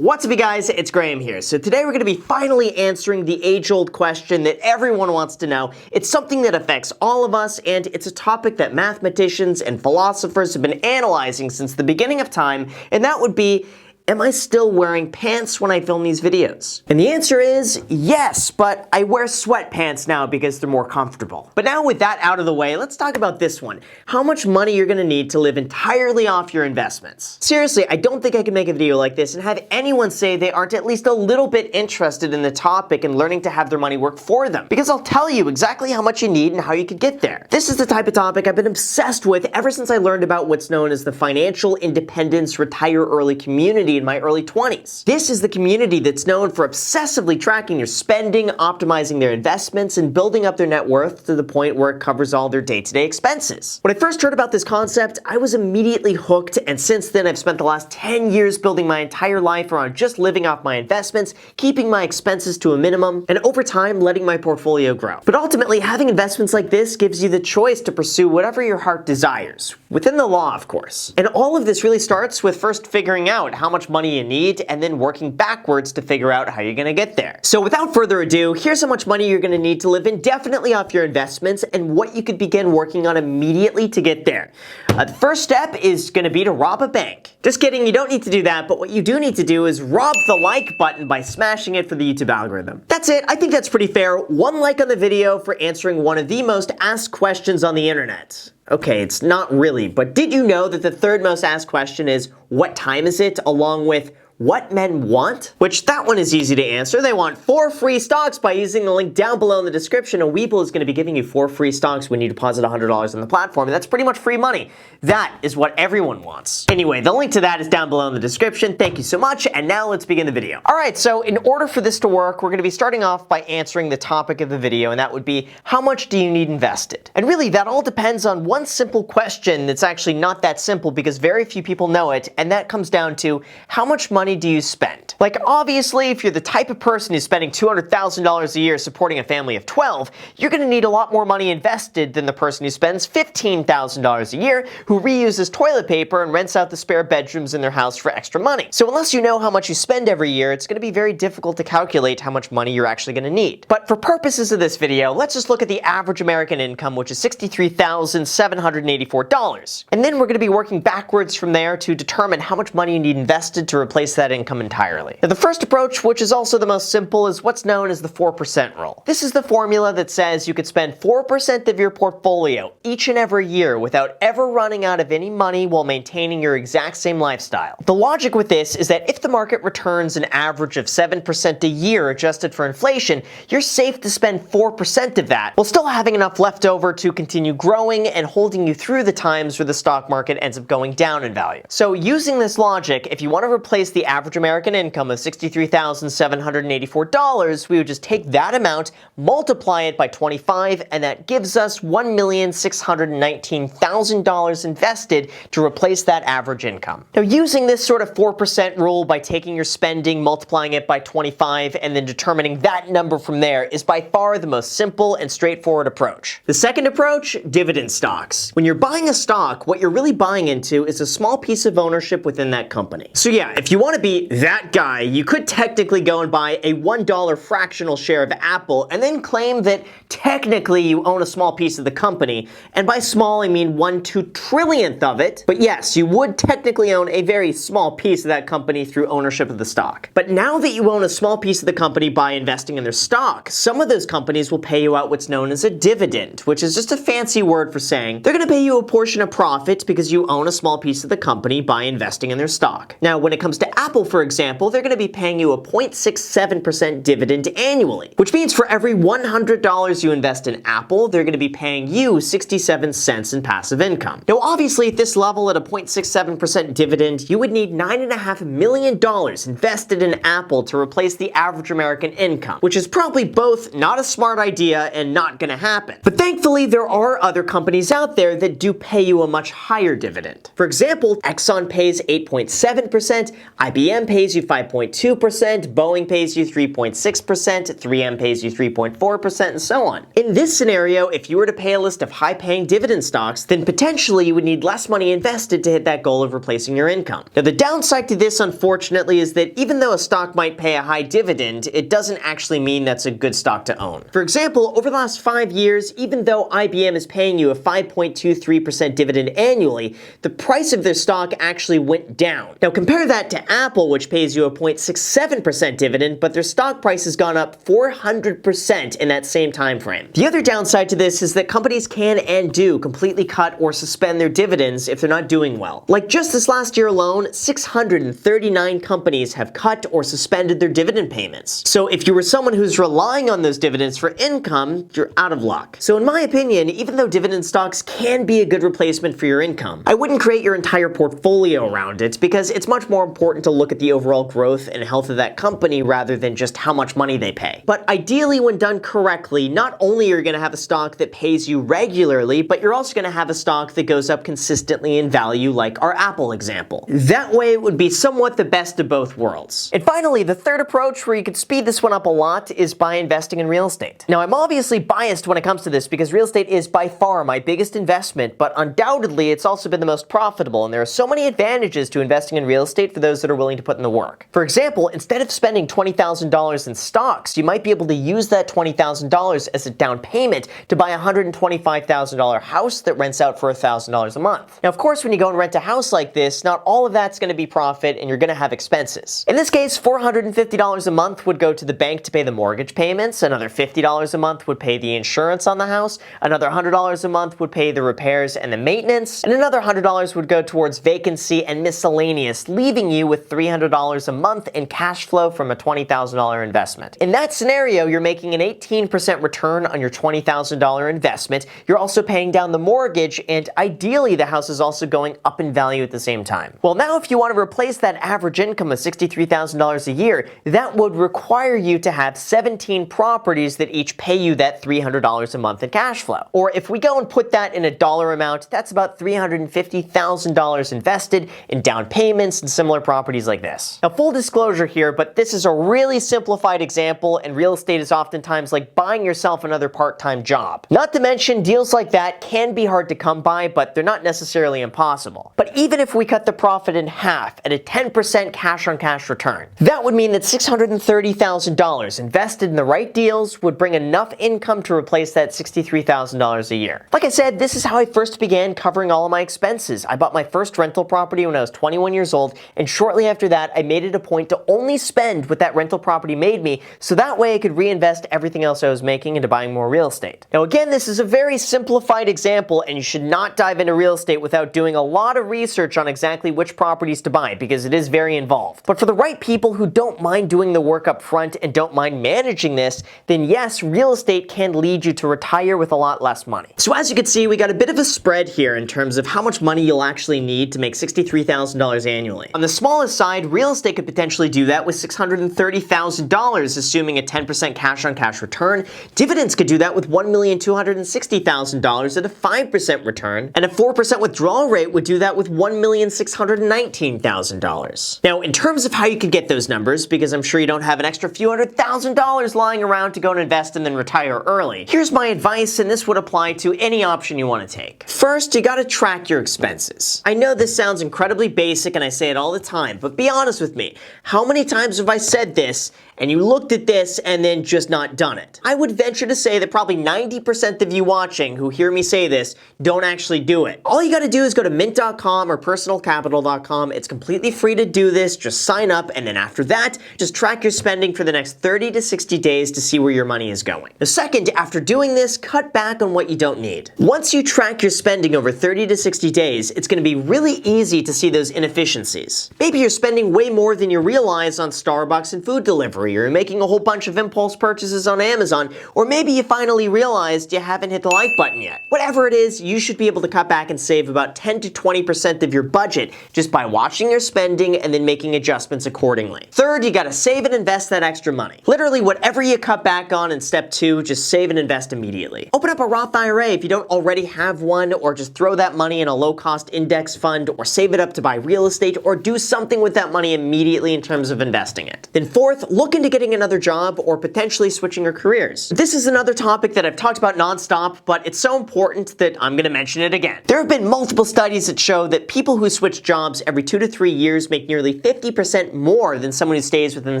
What's up, you guys? It's Graham here. So today we're going to be finally answering the age-old question that everyone wants to know. It's something that affects all of us, and it's a topic that mathematicians and philosophers have been analyzing since the beginning of time, and that would be, am I still wearing pants when I film these videos? And the answer is yes, but I wear sweatpants now because they're more comfortable. But now with that out of the way, let's talk about this one. How much money you're gonna need to live entirely off your investments. Seriously, I don't think I can make a video like this and have anyone say they aren't at least a little bit interested in the topic and learning to have their money work for them. Because I'll tell you exactly how much you need and how you could get there. This is the type of topic I've been obsessed with ever since I learned about what's known as the Financial Independence Retire Early community in my early 20s. This is the community that's known for obsessively tracking your spending, optimizing their investments, and building up their net worth to the point where it covers all their day-to-day expenses. When I first heard about this concept, I was immediately hooked, and since then I've spent the last 10 years building my entire life around just living off my investments, keeping my expenses to a minimum, and over time letting my portfolio grow. But ultimately, having investments like this gives you the choice to pursue whatever your heart desires, within the law, of course. And all of this really starts with first figuring out how much money you need and then working backwards to figure out how you're gonna get there. So without further ado, here's how much money you're gonna need to live indefinitely off your investments and what you could begin working on immediately to get there. The first step is gonna be to rob a bank. Just kidding, you don't need to do that, but what you do need to do is rob the like button by smashing it for the YouTube algorithm. That's it, I think that's pretty fair. One like on the video for answering one of the most asked questions on the internet. Okay, it's not really, but did you know that the third most asked question is, what time is it, along with what men want? Which that one is easy to answer. They want 4 free stocks by using the link down below in the description. And Webull is going to be giving you 4 free stocks when you deposit $100 on the platform. And that's pretty much free money. That is what everyone wants. Anyway, the link to that is down below in the description. Thank you so much. And now let's begin the video. All right, so in order for this to work, we're going to be starting off by answering the topic of the video. And that would be, how much do you need invested? And really, that all depends on one simple question that's actually not that simple because very few people know it. And that comes down to, how much money do you spend? Like, obviously, if you're the type of person who's spending $200,000 a year supporting a family of 12, you're going to need a lot more money invested than the person who spends $15,000 a year, who reuses toilet paper and rents out the spare bedrooms in their house for extra money. So unless you know how much you spend every year, it's going to be very difficult to calculate how much money you're actually going to need. But for purposes of this video, let's just look at the average American income, which is $63,784. And then we're going to be working backwards from there to determine how much money you need invested to replace that income entirely. Now, the first approach, which is also the most simple, is what's known as the 4% rule. This is the formula that says you could spend 4% of your portfolio each and every year without ever running out of any money while maintaining your exact same lifestyle. The logic with this is that if the market returns an average of 7% a year adjusted for inflation, you're safe to spend 4% of that while still having enough left over to continue growing and holding you through the times where the stock market ends up going down in value. So using this logic, if you want to replace the average American income of $63,784, we would just take that amount, multiply it by 25, and that gives us $1,619,000 invested to replace that average income. Now, using this sort of 4% rule by taking your spending, multiplying it by 25, and then determining that number from there is by far the most simple and straightforward approach. The second approach, dividend stocks. When you're buying a stock, what you're really buying into is a small piece of ownership within that company. So yeah, if you want to be that guy, you could technically go and buy a $1 fractional share of Apple and then claim that technically you own a small piece of the company. And by small, I mean 1/2 trillionth of it. But yes, you would technically own a very small piece of that company through ownership of the stock. But now that you own a small piece of the company by investing in their stock, some of those companies will pay you out what's known as a dividend, which is just a fancy word for saying they're going to pay you a portion of profit because you own a small piece of the company by investing in their stock. Now, when it comes to Apple, for example, they're going to be paying you a 0.67% dividend annually, which means for every $100 you invest in Apple, they're going to be paying you 67 cents in passive income. Now, obviously, at this level, at a 0.67% dividend, you would need $9.5 million invested in Apple to replace the average American income, which is probably both not a smart idea and not going to happen. But thankfully, there are other companies out there that do pay you a much higher dividend. For example, Exxon pays 8.7%, IBM pays you 5.2%, Boeing pays you 3.6%, 3M pays you 3.4%, and so on. In this scenario, if you were to pay a list of high-paying dividend stocks, then potentially you would need less money invested to hit that goal of replacing your income. Now, the downside to this, unfortunately, is that even though a stock might pay a high dividend, it doesn't actually mean that's a good stock to own. For example, over the last 5 years, even though IBM is paying you a 5.23% dividend annually, the price of their stock actually went down. Now, compare that to Apple, which pays you a 0.67% dividend, but their stock price has gone up 400% in that same time frame. The other downside to this is that companies can and do completely cut or suspend their dividends if they're not doing well. Like just this last year alone, 639 companies have cut or suspended their dividend payments. So if you were someone who's relying on those dividends for income, you're out of luck. So in my opinion, even though dividend stocks can be a good replacement for your income, I wouldn't create your entire portfolio around it because it's much more important to look at the overall growth and health of that company rather than just how much money they pay. But ideally, when done correctly, not only are you going to have a stock that pays you regularly, but you're also going to have a stock that goes up consistently in value, like our Apple example. That way, it would be somewhat the best of both worlds. And finally, the third approach where you could speed this one up a lot is by investing in real estate. Now, I'm obviously biased when it comes to this because real estate is by far my biggest investment, but undoubtedly it's also been the most profitable, and there are so many advantages to investing in real estate for those that are willing to put in the work. For example, instead of spending $20,000 in stocks, you might be able to use that $20,000 as a down payment to buy a $125,000 house that rents out for $1,000 a month. Now, of course, when you go and rent a house like this, not all of that's going to be profit and you're going to have expenses. In this case, $450 a month would go to the bank to pay the mortgage payments, another $50 a month would pay the insurance on the house, another $100 a month would pay the repairs and the maintenance, and another $100 would go towards vacancy and miscellaneous, leaving you with $300 a month in cash flow from a $20,000 investment. In that scenario, you're making an 18% return on your $20,000 investment. You're also paying down the mortgage, and ideally the house is also going up in value at the same time. Well, now if you want to replace that average income of $63,000 a year, that would require you to have 17 properties that each pay you that $300 a month in cash flow. Or if we go and put that in a dollar amount, that's about $350,000 invested in down payments and similar properties like this. Now, full disclosure here, but this is a really simplified example, and real estate is oftentimes like buying yourself another part-time job. Not to mention, deals like that can be hard to come by, but they're not necessarily impossible. But even if we cut the profit in half at a 10% cash-on-cash return, that would mean that $630,000 invested in the right deals would bring enough income to replace that $63,000 a year. Like I said, this is how I first began covering all of my expenses. I bought my first rental property when I was 21 years old, and shortly after that, I made it a point to only spend what that rental property made me, so that way I could reinvest everything else I was making into buying more real estate. Now again, this is a very simplified example, and you should not dive into real estate without doing a lot of research on exactly which properties to buy, because it is very involved. But for the right people who don't mind doing the work up front and don't mind managing this, then yes, real estate can lead you to retire with a lot less money. So as you can see, we got a bit of a spread here in terms of how much money you'll actually need to make $63,000 annually. On the smallest side, real estate could potentially do that with $630,000, assuming a 10% cash-on-cash return. Dividends could do that with $1,260,000 at a 5% return, and a 4% withdrawal rate would do that with $1,619,000. Now, in terms of how you could get those numbers, because I'm sure you don't have an extra few $100,000 lying around to go and invest and then retire early, here's my advice, and this would apply to any option you want to take. First, you gotta track your expenses. I know this sounds incredibly basic and I say it all the time, but be honest with me. How many times have I said this and you looked at this and then just not done it? I would venture to say that probably 90% of you watching who hear me say this don't actually do it. All you gotta do is go to mint.com or personalcapital.com. It's completely free to do this. Just sign up, and then after that, just track your spending for the next 30 to 60 days to see where your money is going. The second, after doing this, cut back on what you don't need. Once you track your spending over 30 to 60 days, it's gonna be really easy to see those inefficiencies. Maybe you're spending way more than you realize on Starbucks and food delivery, or you're making a whole bunch of impulse purchases on Amazon, or maybe you finally realized you haven't hit the like button yet. Whatever it is, you should be able to cut back and save about 10 to 20% of your budget just by watching your spending and then making adjustments accordingly. Third, you gotta save and invest that extra money. Literally whatever you cut back on in step 2, just save and invest immediately. Open up a Roth IRA if you don't already have one, or just throw that money in a low-cost index fund, or save it up to buy real estate, or do something something with that money immediately in terms of investing it. Then fourth, look into getting another job or potentially switching your careers. This is another topic that I've talked about nonstop, but it's so important that I'm going to mention it again. There have been multiple studies that show that people who switch jobs every 2 to 3 years make nearly 50% more than someone who stays within the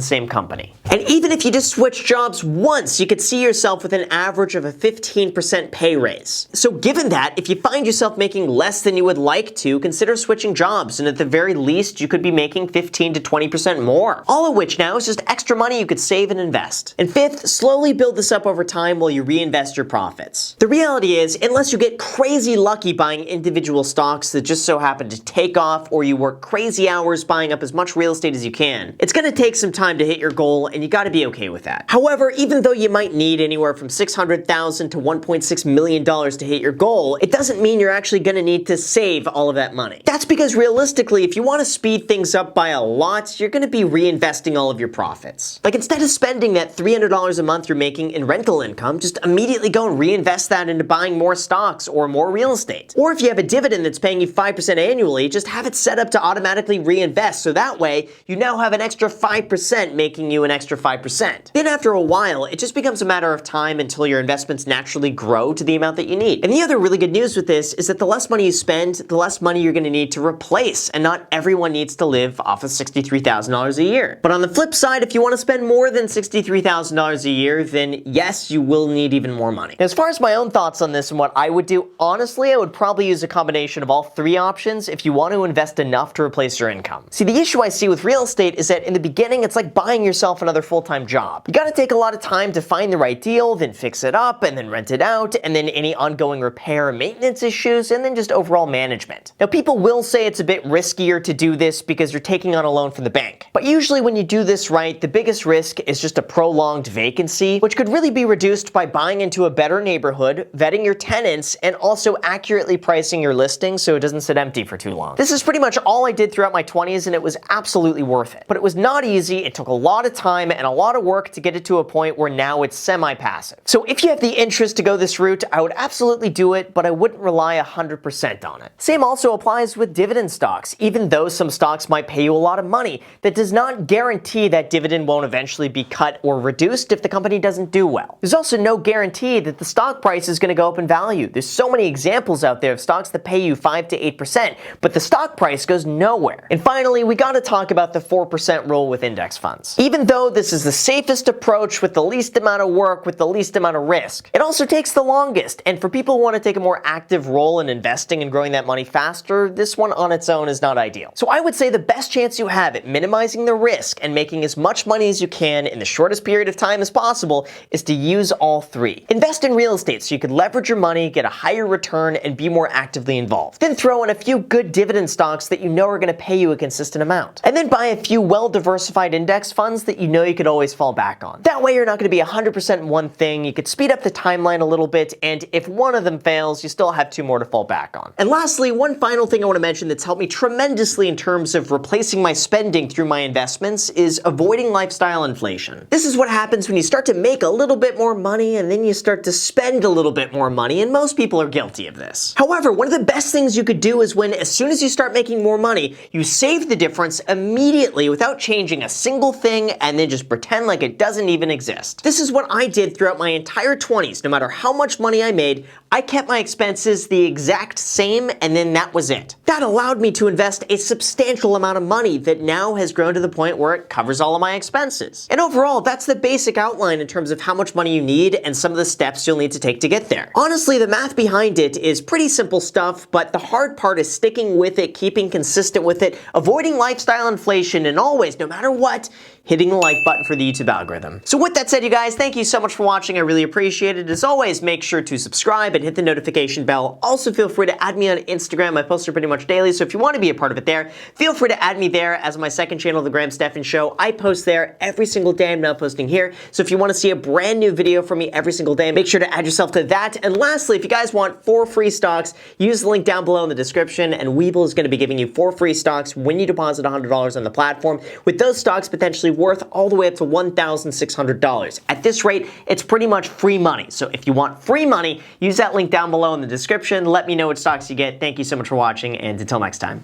same company. And even if you just switch jobs once, you could see yourself with an average of a 15% pay raise. So given that, if you find yourself making less than you would like to, consider switching jobs, and at the very least, you could be making 15 to 20% more. All of which now is just extra money you could save and invest. And fifth, slowly build this up over time while you reinvest your profits. The reality is, unless you get crazy lucky buying individual stocks that just so happen to take off, or you work crazy hours buying up as much real estate as you can, it's gonna take some time to hit your goal, and you gotta be okay with that. However, even though you might need anywhere from $600,000 to $1.6 million to hit your goal, it doesn't mean you're actually gonna need to save all of that money. That's because realistically, if you want to speed things up by a lot, you're going to be reinvesting all of your profits. Like, instead of spending that $300 a month you're making in rental income, just immediately go and reinvest that into buying more stocks or more real estate. Or if you have a dividend that's paying you 5% annually, just have it set up to automatically reinvest, so that way you now have an extra 5% making you an extra 5%. Then after a while, it just becomes a matter of time until your investments naturally grow to the amount that you need. And the other really good news with this is that the less money you spend, the less money you're going to need to replace, and not everyone needs to live off of $63,000 a year. But on the flip side, if you want to spend more than $63,000 a year, then yes, you will need even more money. As far as my own thoughts on this and what I would do, honestly, I would probably use a combination of all three options if you want to invest enough to replace your income. See, the issue I see with real estate is that in the beginning, it's like buying yourself another full-time job. You got to take a lot of time to find the right deal, then fix it up, and then rent it out, and then any ongoing repair and maintenance issues, and then just overall management. Now, people will say it's a bit riskier to do this because you're taking on a loan from the bank. But usually when you do this right, the biggest risk is just a prolonged vacancy, which could really be reduced by buying into a better neighborhood, vetting your tenants, and also accurately pricing your listing so it doesn't sit empty for too long. This is pretty much all I did throughout my 20s, and it was absolutely worth it. But it was not easy, it took a lot of time and a lot of work to get it to a point where now it's semi-passive. So if you have the interest to go this route, I would absolutely do it, but I wouldn't rely 100% on it. Same also applies with dividend stocks. Even though some stocks might pay you a lot of money, that does not guarantee that dividend won't eventually be cut or reduced if the company doesn't do well. There's also no guarantee that the stock price is going to go up in value. There's so many examples out there of stocks that pay you 5 to 8%, but the stock price goes nowhere. And finally, we got to talk about the 4% rule with index funds. Even though this is the safest approach with the least amount of work, with the least amount of risk, it also takes the longest. And for people who want to take a more active role in investing and growing that money faster, this one on its own is not ideal. So I would say the best chance you have at minimizing the risk and making as much money as you can in the shortest period of time as possible is to use all three. Invest in real estate so you can leverage your money, get a higher return, and be more actively involved. Then throw in a few good dividend stocks that you know are going to pay you a consistent amount. And then buy a few well-diversified index funds that you know you could always fall back on. That way you're not going to be 100% in one thing, you could speed up the timeline a little bit, and if one of them fails, you still have two more to fall back on. And lastly, one final thing I want to mention that's helped me tremendously in terms of replacing my spending through my investments is avoiding lifestyle inflation. This is what happens when you start to make a little bit more money and then you start to spend a little bit more money, and most people are guilty of this. However, one of the best things you could do is when, as soon as you start making more money, you save the difference immediately without changing a single thing and then just pretend like it doesn't even exist. This is what I did throughout my entire 20s. No matter how much money I made, I kept my expenses the exact same, and then that was it. That allowed me to invest a substantial amount of money that now has grown to the point where it covers all of my expenses. And overall, that's the basic outline in terms of how much money you need and some of the steps you'll need to take to get there. Honestly, the math behind it is pretty simple stuff, but the hard part is sticking with it, keeping consistent with it, avoiding lifestyle inflation, and always, no matter what, hitting the like button for the YouTube algorithm. So with that said, you guys, thank you so much for watching. I really appreciate it. As always, make sure to subscribe and hit the notification bell. Also, feel free to add me on Instagram. I post there pretty much daily, so if you want to be a part of it there, feel free to add me there. As my second channel, The Graham Stephan Show, I post there every single day. I'm now posting here. So if you want to see a brand new video from me every single day, make sure to add yourself to that. And lastly, if you guys want 4 free stocks, use the link down below in the description, and Webull is going to be giving you 4 free stocks when you deposit $100 on the platform, with those stocks potentially worth all the way up to $1,600. At this rate, it's pretty much free money. So if you want free money, use that link down below in the description. Let me know which stocks you get. Thank you so much for watching, and until next time.